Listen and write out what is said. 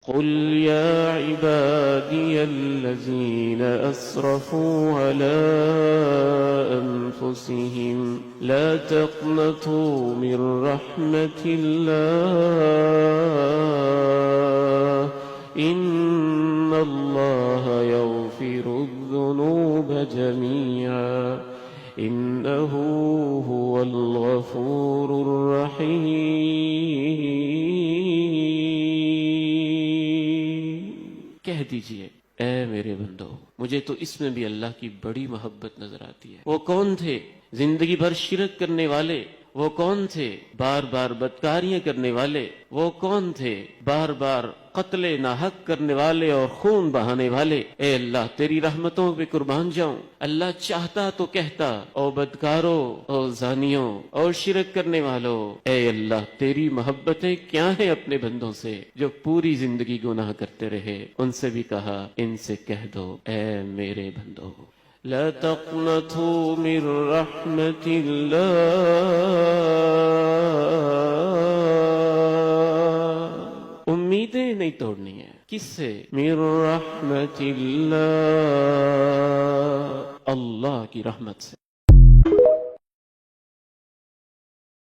कुल या इबादियल्लज़ीन अस्रफ़ू अला अन्फुसिहिम ला तक़नतू मिन रहमतिल्लाह इन्नल्लाह यग़फ़िरुज़्ज़ुनूब जमीआ इन्नहू हुवल गफ़ूरुर रहीम। कह दीजिए, ऐ मेरे बंदो, मुझे तो इसमें भी अल्लाह की बड़ी मोहब्बत नजर आती है। वो कौन थे जिंदगी भर शिरक करने वाले? वो कौन थे बार बार बदकारियां करने वाले? वो कौन थे बार बार कत्ले नाहक करने वाले और खून बहाने वाले? ए अल्लाह, तेरी रहमतों पे कुर्बान जाऊं। अल्लाह चाहता तो कहता, ओ बदकारों, ओ जानियों, और शिरक करने वालों, ए अल्लाह, तेरी मोहब्बतें क्या है अपने बंदों से जो पूरी जिंदगी गुनाह करते रहे। उनसे भी कहा, इनसे कह दो, ए मेरे बंदो, ला तक़नतू मिन रहमतिल्लाह, उम्मीदें नहीं तोड़नी है। किससे? मिन रहमतिल्लाह, अल्लाह की रहमत से।